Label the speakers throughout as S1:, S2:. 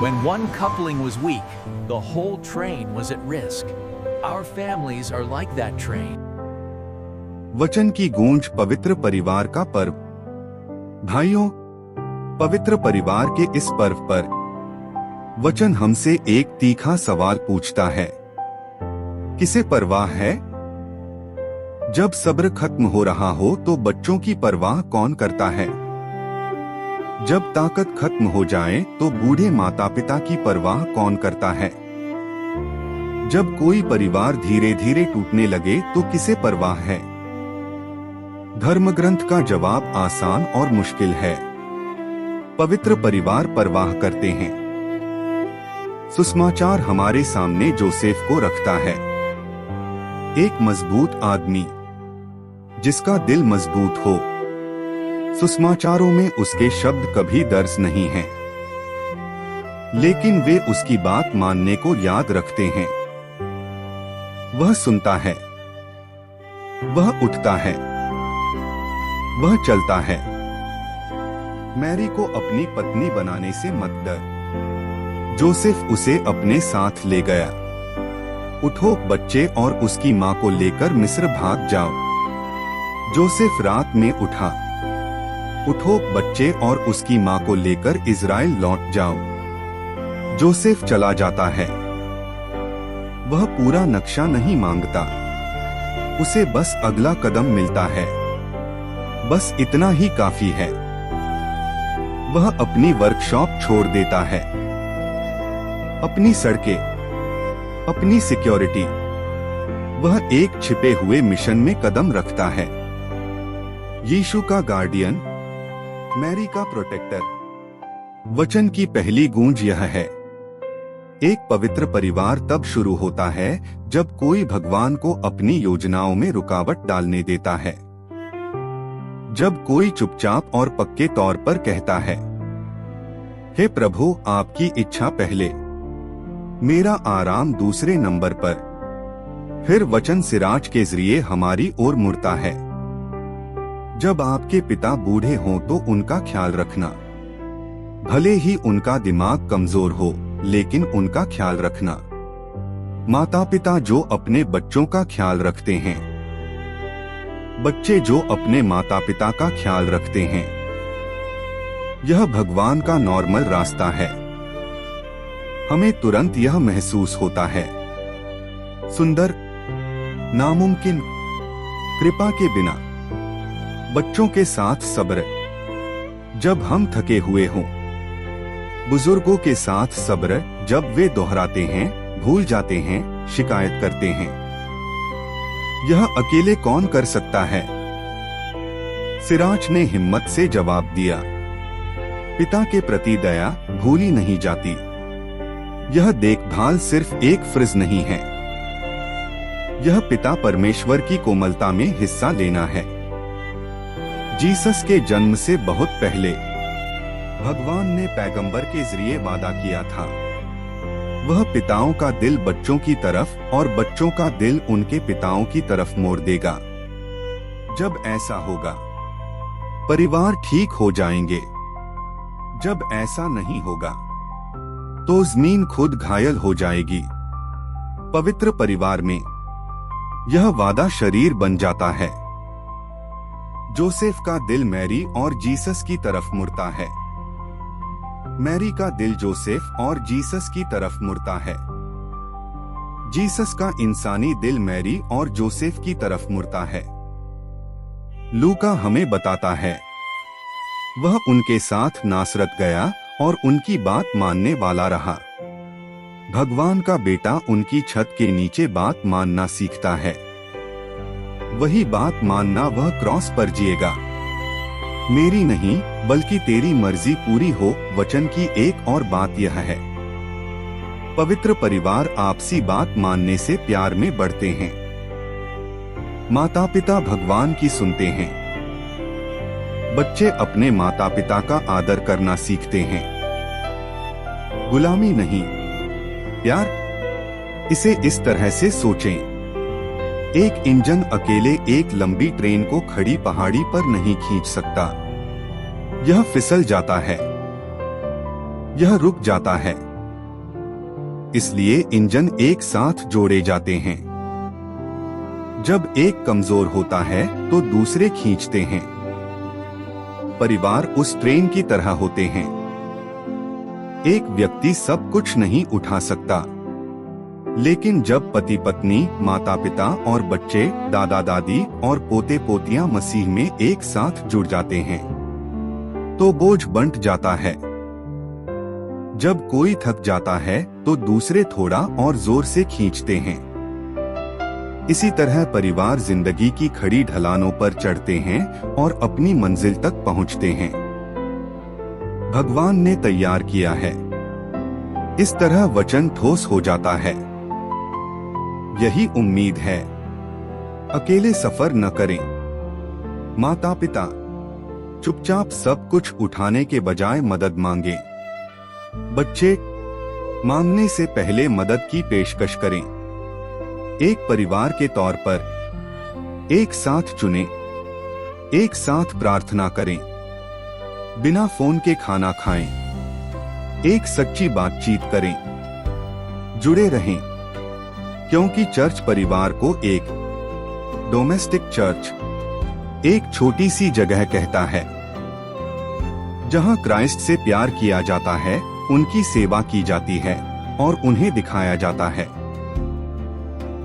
S1: When one coupling was weak, the whole train was at risk. Our families are like that train.
S2: वचन की गूंज पवित्र परिवार का पर्व। भाइयों, पवित्र परिवार के इस पर्व पर वचन हमसे एक तीखा सवाल पूछता है। किसे परवाह है? जब सब्र खत्म हो रहा हो तो बच्चों की परवाह कौन करता है? जब ताकत खत्म हो जाए तो बूढ़े माता पिता की परवाह कौन करता है? जब कोई परिवार धीरे धीरे टूटने लगे तो किसे परवाह है? धर्म ग्रंथ का जवाब आसान और मुश्किल है। पवित्र परिवार परवाह करते हैं। सुसमाचार हमारे सामने जोसेफ को रखता है, एक मजबूत आदमी जिसका दिल मजबूत हो। सुसमाचारों में उसके शब्द कभी दर्ज नहीं हैं, लेकिन वे उसकी बात मानने को याद रखते हैं। वह सुनता है, वह उठता है, वह चलता है। मैरी को अपनी पत्नी बनाने से मत डर। जोसेफ उसे अपने साथ ले गया। उठो बच्चे और उसकी मां को लेकर मिस्र भाग जाओ। जोसेफ रात में उठा। उठो बच्चे और उसकी मां को लेकर इज़राइल लौट जाओ। जोसेफ चला जाता है। वह पूरा नक्शा नहीं मांगता, उसे बस अगला कदम मिलता है। बस इतना ही काफी है। वह अपनी वर्कशॉप छोड़ देता है, अपनी सड़कें, अपनी सिक्योरिटी। वह एक छिपे हुए मिशन में कदम रखता है। यीशु का गार्डियन, मैरी का प्रोटेक्टर। वचन की पहली गूंज यह है। एक पवित्र परिवार तब शुरू होता है जब कोई भगवान को अपनी योजनाओं में रुकावट डालने देता है। जब कोई चुपचाप और पक्के तौर पर कहता है, हे प्रभु आपकी इच्छा पहले, मेरा आराम दूसरे नंबर पर। फिर वचन सिराज के जरिए हमारी ओर मुड़ता है। जब आपके पिता बूढ़े हों तो उनका ख्याल रखना। भले ही उनका दिमाग कमजोर हो, लेकिन उनका ख्याल रखना। माता पिता जो अपने बच्चों का ख्याल रखते हैं, बच्चे जो अपने माता पिता का ख्याल रखते हैं, यह भगवान का नॉर्मल रास्ता है। हमें तुरंत यह महसूस होता है, सुंदर, नामुमकिन, कृपा के बिना। बच्चों के साथ सब्र जब हम थके हुए हों, बुजुर्गों के साथ सब्र जब वे दोहराते हैं, भूल जाते हैं, शिकायत करते हैं। यह अकेले कौन कर सकता है? सिराज ने हिम्मत से जवाब दिया, पिता के प्रति दया भूली नहीं जाती। यह देखभाल सिर्फ एक फ्रिज नहीं है, यह पिता परमेश्वर की कोमलता में हिस्सा लेना है। जीसस के जन्म से बहुत पहले भगवान ने पैगंबर के जरिए वादा किया था, वह पिताओं का दिल बच्चों की तरफ और बच्चों का दिल उनके पिताओं की तरफ मोड़ देगा। जब ऐसा होगा, परिवार ठीक हो जाएंगे। जब ऐसा नहीं होगा, तो जमीन खुद घायल हो जाएगी। पवित्र परिवार में यह वादा शरीर बन जाता है। जोसेफ का दिल मैरी और जीसस की तरफ मुड़ता है। मैरी का दिल जोसेफ और जीसस की तरफ मुड़ता है। जीसस का इंसानी दिल मैरी और जोसेफ की तरफ मुड़ता है। लूका हमें बताता है, वह उनके साथ नासरत गया और उनकी बात मानने वाला रहा। भगवान का बेटा उनकी छत के नीचे बात मानना सीखता है। वही बात मानना वह क्रॉस पर जिएगा। मेरी नहीं बल्कि तेरी मर्जी पूरी हो। वचन की एक और बात यह है, पवित्र परिवार आपसी बात मानने से प्यार में बढ़ते हैं। माता पिता भगवान की सुनते हैं। बच्चे अपने माता पिता का आदर करना सीखते हैं। गुलामी नहीं, प्यार। इसे इस तरह से सोचें, एक इंजन अकेले एक लंबी ट्रेन को खड़ी पहाड़ी पर नहीं खींच सकता। यह फिसल जाता है, यह रुक जाता है, इसलिए इंजन एक साथ जोड़े जाते हैं। जब एक कमजोर होता है तो दूसरे खींचते हैं। परिवार उस ट्रेन की तरह होते हैं। एक व्यक्ति सब कुछ नहीं उठा सकता, लेकिन जब पति पत्नी, माता पिता और बच्चे, दादा दादी और पोते पोतियां मसीह में एक साथ जुड़ जाते हैं तो बोझ बंट जाता है। जब कोई थक जाता है तो दूसरे थोड़ा और जोर से खींचते हैं। इसी तरह परिवार जिंदगी की खड़ी ढलानों पर चढ़ते हैं और अपनी मंजिल तक पहुंचते हैं। भगवान ने तैयार किया है। इस तरह वचन ठोस हो जाता है। यही उम्मीद है। अकेले सफर न करें। माता पिता चुपचाप सब कुछ उठाने के बजाय मदद मांगे। बच्चे मांगने से पहले मदद की पेशकश करें। एक परिवार के तौर पर एक साथ चुने, एक साथ प्रार्थना करें, बिना फोन के खाना खाएं, एक सच्ची बातचीत करें, जुड़े रहें, क्योंकि चर्च परिवार को एक डोमेस्टिक चर्च, एक छोटी सी जगह कहता है जहां क्राइस्ट से प्यार किया जाता है, उनकी सेवा की जाती है और उन्हें दिखाया जाता है।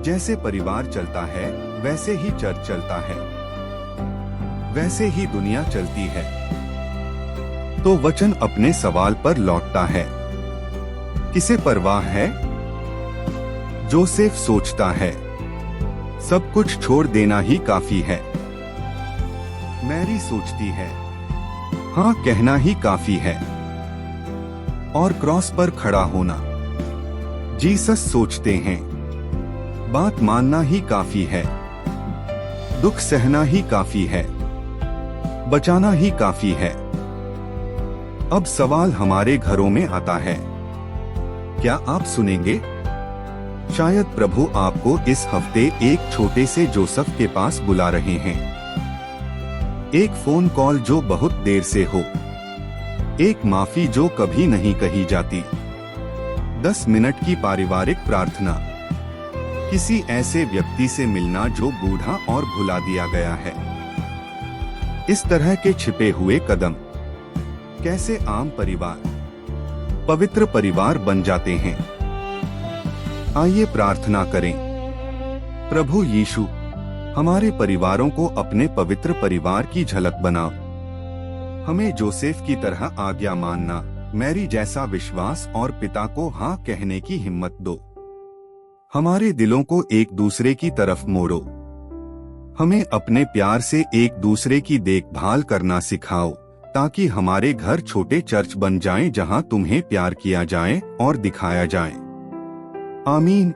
S2: जैसे परिवार चलता है वैसे ही चर्च चलता है, वैसे ही दुनिया चलती है। तो वचन अपने सवाल पर लौटता है, किसे परवाह है? जोसेफ सोचता है सब कुछ छोड़ देना ही काफी है। मैरी सोचती है हाँ कहना ही काफी है और क्रॉस पर खड़ा होना। जीसस सोचते हैं बात मानना ही काफी है, दुख सहना ही काफी है, बचाना ही काफी है। अब सवाल हमारे घरों में आता है, क्या आप सुनेंगे? शायद प्रभु आपको इस हफ्ते एक छोटे से जोसेफ के पास बुला रहे हैं। एक फोन कॉल जो बहुत देर से हो, एक माफी जो कभी नहीं कही जाती, 10 मिनट की पारिवारिक प्रार्थना, किसी ऐसे व्यक्ति से मिलना जो बूढ़ा और भुला दिया गया है। इस तरह के छिपे हुए कदम कैसे आम परिवार, पवित्र परिवार बन जाते हैं। आइए प्रार्थना करें। प्रभु यीशु, हमारे परिवारों को अपने पवित्र परिवार की झलक बनाओ। हमें जोसेफ की तरह आज्ञा मानना, मैरी जैसा विश्वास और पिता को हाँ कहने की हिम्मत दो। हमारे दिलों को एक दूसरे की तरफ मोड़ो। हमें अपने प्यार से एक दूसरे की देखभाल करना सिखाओ, ताकि हमारे घर छोटे चर्च बन जाएं जहां तुम्हें प्यार किया जाए और दिखाया जाए। आमीन।